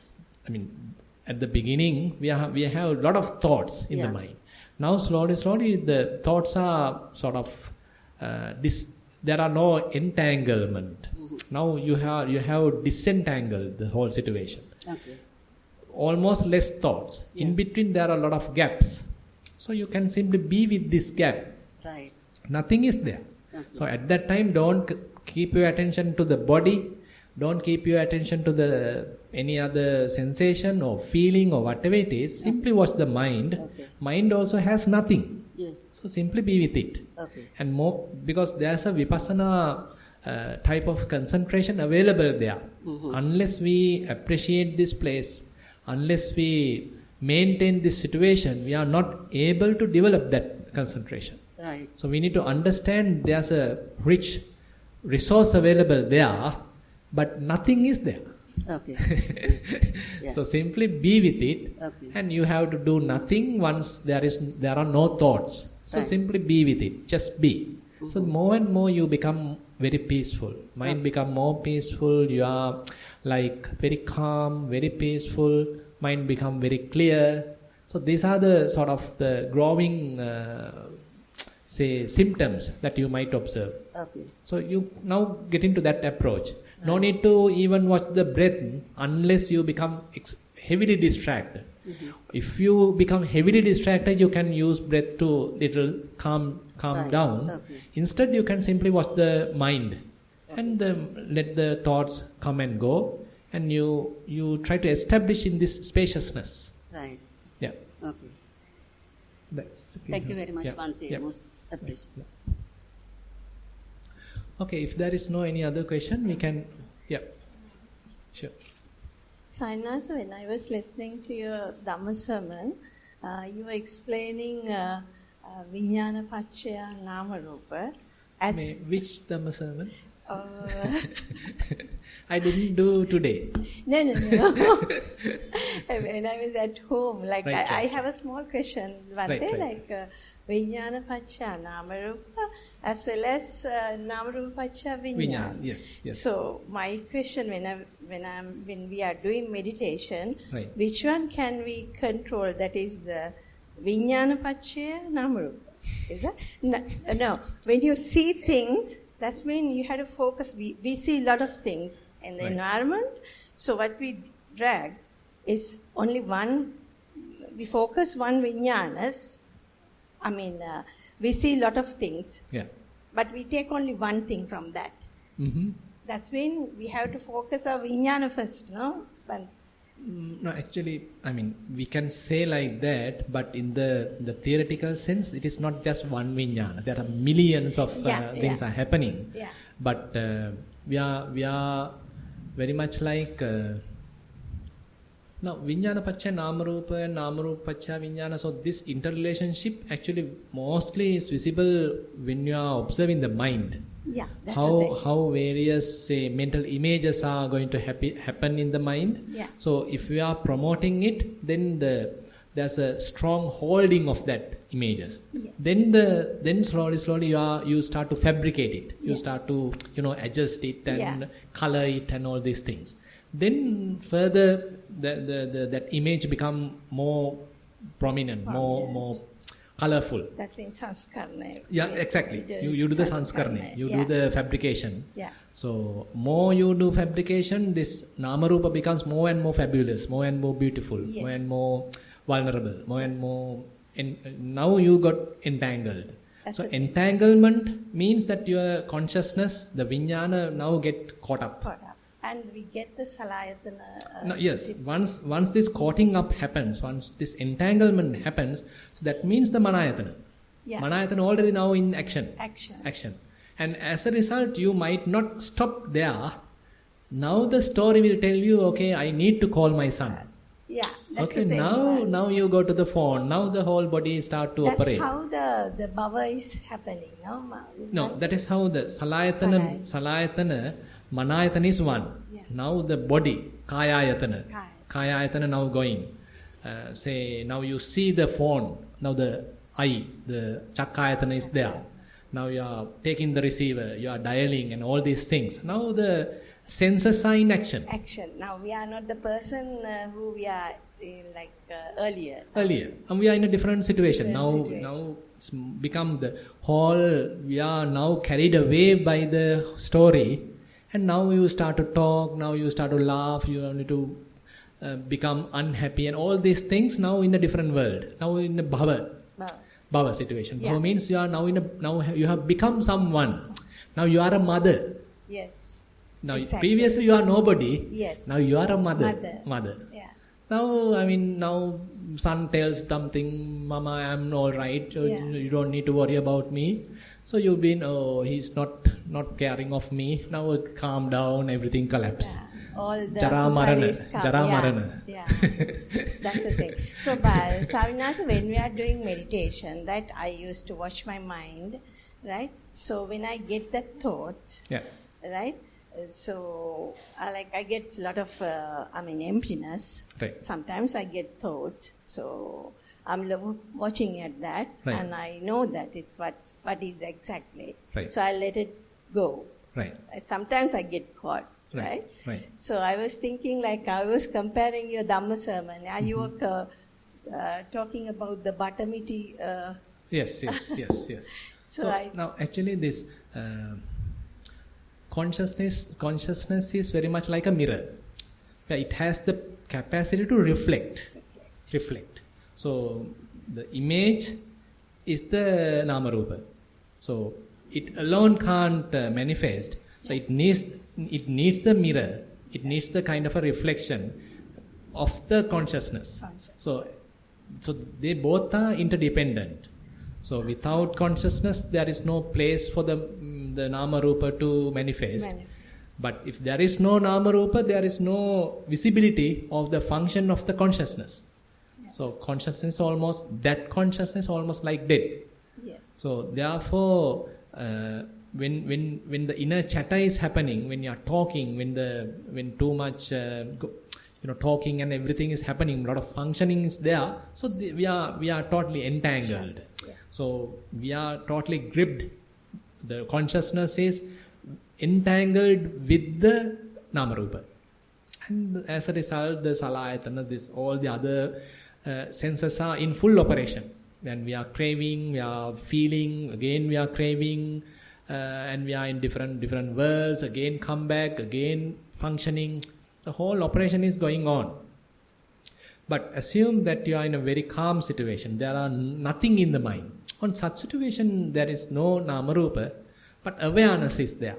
At the beginning we have a lot of thoughts in the mind. Now slowly the thoughts are sort of there are no entanglement. Now you have disentangled the whole situation. Okay. Almost less thoughts. In between there are a lot of gaps. So you can simply be with this gap. Right. Nothing is there. Okay. So at that time, don't keep your attention to the body. Don't keep your attention to any other sensation or feeling or whatever it is. Simply watch the mind. Okay. Mind also has nothing. Yes. So simply be with it. Okay. And more, because there's a vipassana type of concentration available there. Unless we appreciate this place, unless we maintain this situation, we are not able to develop that concentration. Right. So we need to understand there's a rich resource available there, but nothing is there. Okay. So simply be with it, and you have to do nothing once there are no thoughts. So simply be with it, just be. So more and more you become very peaceful. Mind become more peaceful. You are like very calm, very peaceful. Mind become very clear. So these are the sort of the growing symptoms that you might observe. Okay. So you now get into that approach. No need to even watch the breath unless you become heavily distracted. If you become heavily distracted, you can use breath to little calm down. Okay. Instead, you can simply watch the mind and let the thoughts come and go, and you try to establish in this spaciousness. Right. Yeah. Okay. Thank you very much, Bhante. Most appreciated. Okay, if there is no any other question, we can, sure. Saina, so when I was listening to your Dhamma sermon, you were explaining Vijnana Paccaya Nama Rupa as... Which Dhamma sermon? I didn't do today. No. When I was at home, I have a small question, Bhante, Vijnana Paccaya Nama Rupa as well as Nama Rupa Paccaya Vijnana. Yes. So my question when we are doing meditation, which one can we control? That is Vijnana Paccaya Nama Rupa. Is that? No. When you see things, that's when you have to focus. We see a lot of things in the environment. So what we drag is only one. We focus one vijnanas. We see a lot of things, but we take only one thing from that. That's when we have to focus our vijnana first, no? But No, actually, I mean, we can say like that, but in the theoretical sense, it is not just one vijnana. There are millions of things are happening. Yeah. But we are very much like now vijnana paccha nama rupa and nama rupa paccha vijnana. So this interrelationship actually mostly is visible when you are observing the mind. Yeah, that's the thing. How various mental images are going to happen in the mind. Yeah. So if we are promoting it, then there's a strong holding of that images. Yes. Then slowly you start to fabricate it. You start to adjust it and color it and all these things. Then further that image become more prominent, more colorful. That's been sanskarana. Yeah, exactly. You do the sanskarana. You do the fabrication. Yeah. So more you do fabrication, this nama rupa becomes more and more fabulous, more and more beautiful, more and more vulnerable, more and more. Now you got entangled. So entanglement means that your consciousness, the vijnana, now get caught up. And we get the salayatana. No, yes, once this caughting up happens, once this entanglement happens, so that means the manayatana. Yeah. Manayatana already now in action. Action. And as a result, you might not stop there. Now the story will tell you, okay, I need to call my son. Yeah, that's okay, the thing. Now you go to the phone. Now the whole body start to operate. That's how the bhava is happening, no? No, that is how the salayatana, manayatana is one. Yeah. Now the body, kayayatana now going. Say now you see the phone. Now the eye, the chakkayatana is there. Now you are taking the receiver. You are dialing and all these things. Now the senses are in action. Now we are not the person who we are earlier. And we are in a different situation. Now it's become the whole. We are now carried away by the story. And now you start to talk, now you start to laugh, you need to become unhappy and all these things now in a different world. Now in a bhava situation. Yeah. Bhava means you are now now you have become someone. Now you are a mother. Yes. Now exactly. Previously you are nobody. Yes. Now you are a mother. Yeah. Now son tells something, Mama, I am all right. You don't need to worry about me. So you've been, he's not caring of me. Now calm down, everything collapse. Yeah. All the Jara marana. Yeah. That's the thing. So, Swaminatha, when we are doing meditation, right, I used to watch my mind, right? So when I get that thoughts, right? So I get a lot of emptiness. Right. Sometimes I get thoughts. So I'm watching at that, and I know that it's what is exactly. Right. So I let it go. Right. Sometimes I get caught. Right. So I was thinking, I was comparing your Dhamma sermon, and you were talking about the Bhattamiti. Yes. So now actually this consciousness is very much like a mirror. It has the capacity to reflect. So the image is the nama rupa. So it alone can't manifest. So it needs the mirror. It needs the kind of a reflection of the consciousness. So they both are interdependent. So without consciousness, there is no place for the nama rupa to manifest. But if there is no nama rupa, there is no visibility of the function of the consciousness. So consciousness almost like dead. Yes. So therefore, when the inner chatter is happening, when you are talking, when too much talking and everything is happening, a lot of functioning is there. So we are totally entangled. Yeah. So we are totally gripped. The consciousness is entangled with the nama rupa, and as a result, the salayatana, all the other senses are in full operation. When we are craving, we are feeling, again we are craving, and we are in different worlds, again come back, again functioning. The whole operation is going on. But assume that you are in a very calm situation. There are nothing in the mind. On such situation, there is no nama rupa, but awareness is there.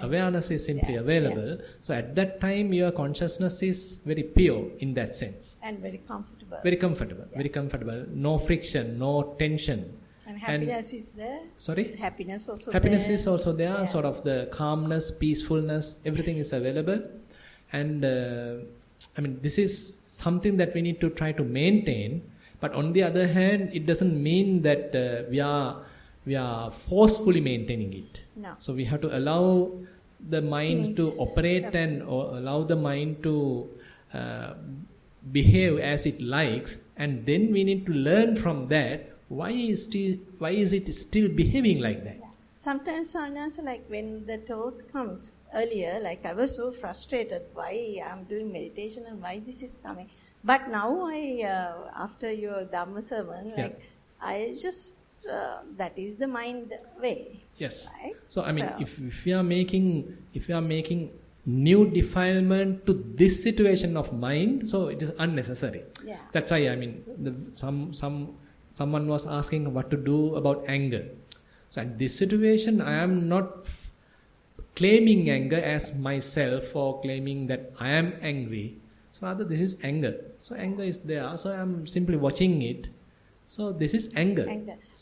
Awareness is simply available. So at that time, your consciousness is very pure in that sense. And very comfortable. Very comfortable. Very comfortable. No friction, no tension. And happiness is there. Sorry? Happiness also Happiness there. is also there. Sort of the calmness, peacefulness, everything is available. And this is something that we need to try to maintain. But on the other hand, it doesn't mean that we are forcefully maintaining it. No. So we have to allow the mind to operate and allow the mind to behave as it likes, and then we need to learn from that. Why is it still behaving like that? Yeah. Sometimes, like when the thought comes earlier, like I was so frustrated why I'm doing meditation and why this is coming. But now after your Dhamma sermon, I just that is the mind way. Yes. Right? So if we are making new defilement to this situation of mind, so it is unnecessary. Yeah. That's why someone was asking what to do about anger. So in this situation, I am not claiming anger as myself or claiming that I am angry. So rather this is anger. So anger is there. So I am simply watching it. So this is anger.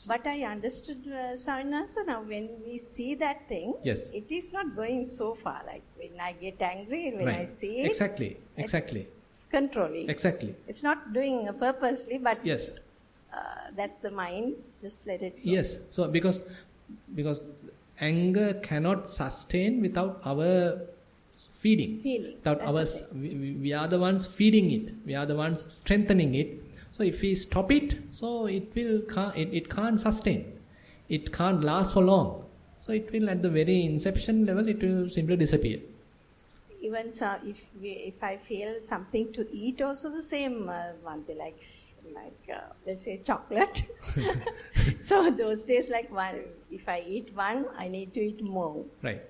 But I understood, Savinasa, now when we see that thing, it is not going so far. Like when I get angry, when I see it, exactly. It's controlling. Exactly. It's not doing purposely, but yes. That's the mind. Just let it go. Yes. So because anger cannot sustain without our feeding. Without ours, we are the ones feeding it. We are the ones strengthening it. So if we stop it, so it can't sustain. It can't last for long. So it will, at the very inception level, it will simply disappear. Even if I feel something to eat, also the same one thing, like let's say chocolate. So those days, like if I eat one, I need to eat more. Right.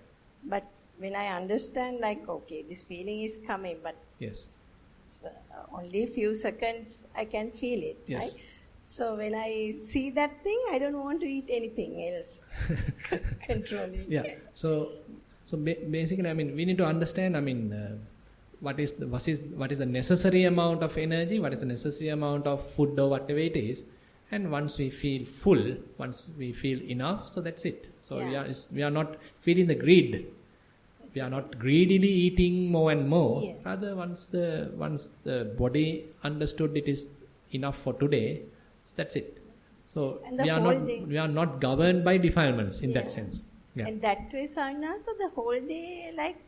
But when I understand, like, okay, this feeling is coming, but only a few seconds I can feel it. Yes. Right? So when I see that thing, I don't want to eat anything else. Controlling. Yeah. So basically, we need to understand. What is the necessary amount of energy? What is the necessary amount of food or whatever it is? And once we feel full, once we feel enough, so that's it. So we are not feeding the greed. We are not greedily eating more and more. Yes. Rather, once the body understood it is enough for today, that's it. So we are not governed by defilements in that sense. Yeah. And that way, Savinasa, so the whole day, like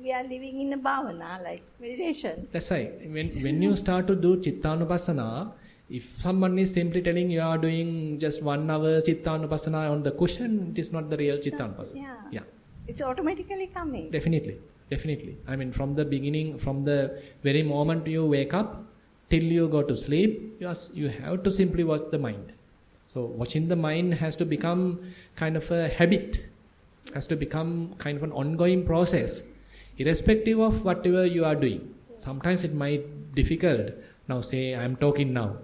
we are living in a bhavana, like meditation. That's right. When you start to do Chittanupassana, if someone is simply telling you are doing just 1 hour Chittanupassana on the cushion, it is not the real Chittanupassana. Yeah. It's automatically coming. Definitely. From the beginning, from the very moment you wake up till you go to sleep, you have to simply watch the mind. So watching the mind has to become kind of a habit, has to become kind of an ongoing process, irrespective of whatever you are doing. Sometimes it might be difficult. Now say I am talking now.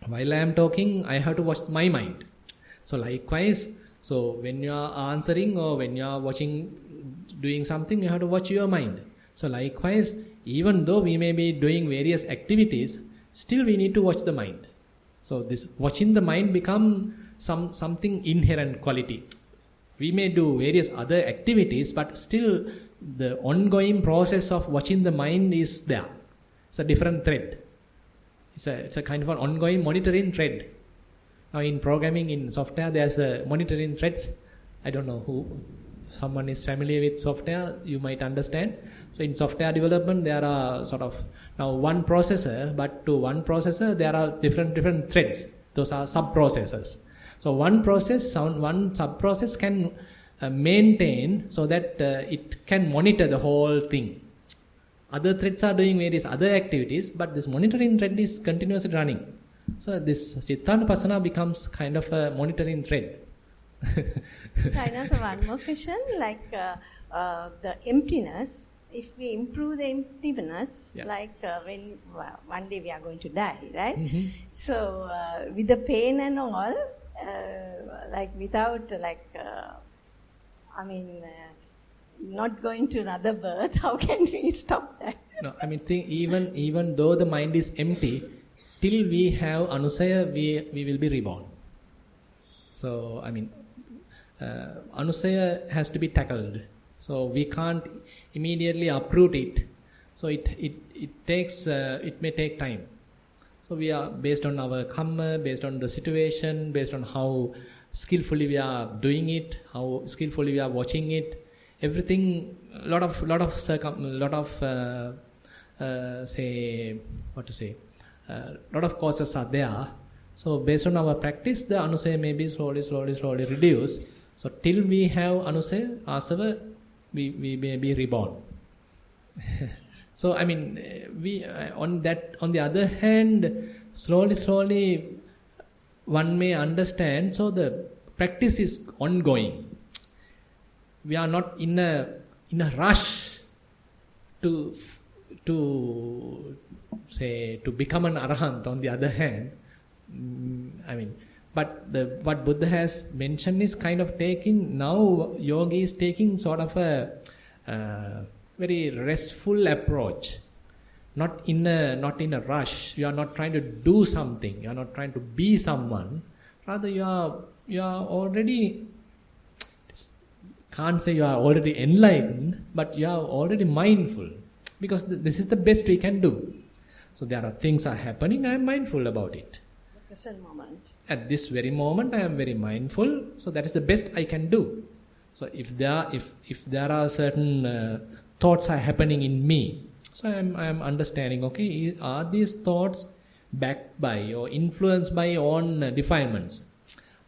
While I am talking, I have to watch my mind. So likewise, so when you are answering or when you are doing something, you have to watch your mind. So likewise, even though we may be doing various activities, still we need to watch the mind. So this watching the mind become something inherent quality. We may do various other activities, but still the ongoing process of watching the mind is there. It's a different thread. It's a kind of an ongoing monitoring thread. Now in programming, in software, there's a monitoring threads. I don't know who, someone is familiar with software, you might understand. So in software development, there are sort of now one processor, but to one processor, there are different threads. Those are sub-processors. So one sub-process can maintain so that it can monitor the whole thing. Other threads are doing various other activities, but this monitoring thread is continuously running. So this Chittanupassana becomes kind of a monitoring thread. So one more question, like the emptiness. If we improve the emptiness, like when one day we are going to die, right? Mm-hmm. So with the pain and all, like without not going to another birth, how can we stop that? No, I mean, even though the mind is empty, till we have anusaya, we will be reborn. So, I mean, anusaya has to be tackled. So we can't immediately uproot it. So it takes, it may take time. So we are, based on our karma, based on the situation, based on how skillfully we are doing it, how skillfully we are watching it, everything, lot of causes are there. So based on our practice, the anusaya may be slowly reduced. So till we have anusaya, asava, we may be reborn. So I mean, we on the other hand, slowly one may understand. So the practice is ongoing. We are not in a rush to become an arahant. On the other hand, I mean, but what Buddha has mentioned is kind of taking, now yogi is taking sort of a very restful approach, not in a rush. You are not trying to do something, you are not trying to be someone, rather you are already, can't say you are already enlightened, but you are already mindful, because this is the best we can do. So there are things are happening, I am mindful about it. Present moment. At this very moment I am very mindful, so that is the best I can do. So if there are certain thoughts are happening in me, so I am understanding, okay, are these thoughts backed by or influenced by own defilements?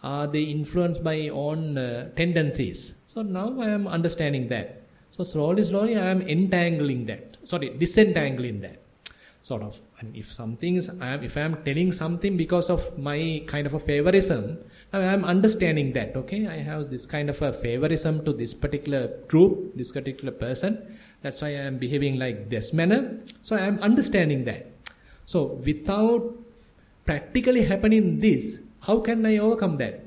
Are they influenced by own tendencies? So now I am understanding that. So slowly I am disentangling that. Sort of. And if I am telling something because of my kind of a favorism, now I am understanding that, okay, I have this kind of a favorism to this particular group, this particular person, that's why I am behaving like this manner. So I am understanding that. So without practically happening this, how can I overcome that?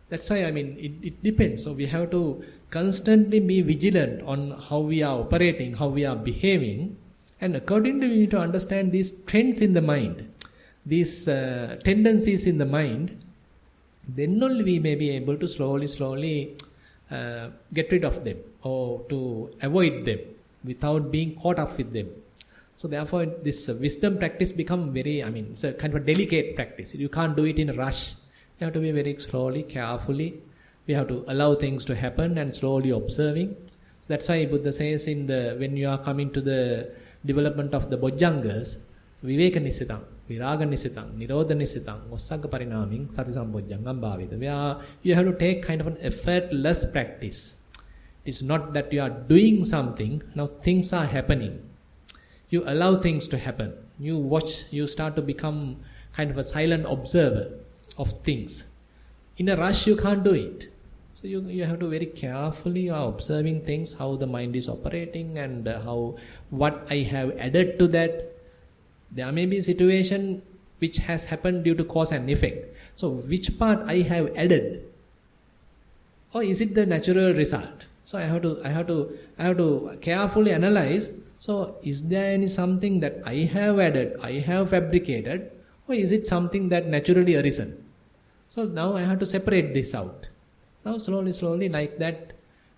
That's why, I mean, it depends. So we have to constantly be vigilant on how we are operating, how we are behaving. And accordingly, we need to understand these trends in the mind, these tendencies in the mind. Then only we may be able to slowly get rid of them or to avoid them without being caught up with them. So therefore, this wisdom practice become very, I mean, it's a kind of a delicate practice. You can't do it in a rush. You have to be very slowly, carefully. We have to allow things to happen and slowly observing. So that's why Buddha says when you are coming to the development of the bojjhangas, viveka nisitang, viraga nisitang, nirodha nisitang, ossagga parinaming, sati sambojjhangam bhavita. Where you have to take kind of an effortless practice. It's not that you are doing something, now things are happening. You allow things to happen. You watch, you start to become kind of a silent observer of things. In a rush, you can't do it. So you have to very carefully, you are observing things, how the mind is operating and what I have added to that. There may be a situation which has happened due to cause and effect. So which part I have added? Or is it the natural result? So I have to carefully analyze. So is there any something that I have added, I have fabricated, or is it something that naturally arisen? So now I have to separate this out. Now slowly like that,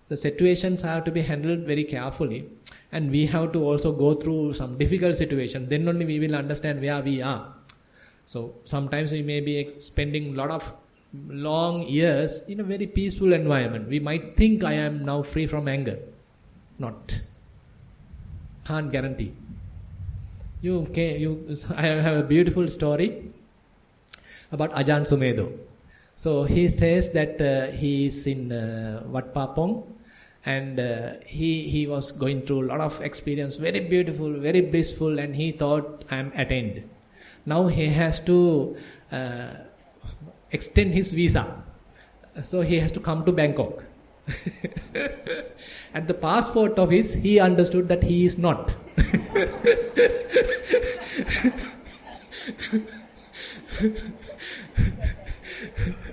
the situations have to be handled very carefully, and we have to also go through some difficult situation. Then only we will understand where we are. So sometimes we may be spending a lot of long years in a very peaceful environment. We might think I am now free from anger. Not. Can't guarantee. I have a beautiful story about Ajahn Sumedho. So he says that he is in Wat Papong, and he was going through a lot of experience, very beautiful, very blissful, and he thought, I am attained. Now he has to extend his visa. So he has to come to Bangkok. At the passport office, he understood that he is not.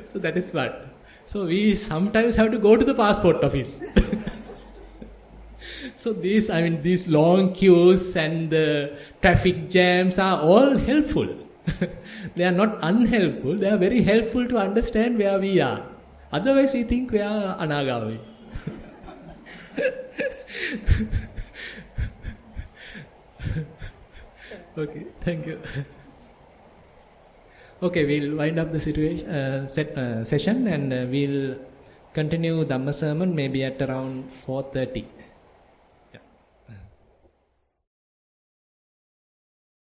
So that is what. So we sometimes have to go to the passport office. So these long queues and the traffic jams are all helpful. They are not unhelpful, they are very helpful to understand where we are. Otherwise we think we are anagavi. Okay, thank you. Okay, we'll wind up the session and we'll continue Dhamma sermon maybe at around 4:30.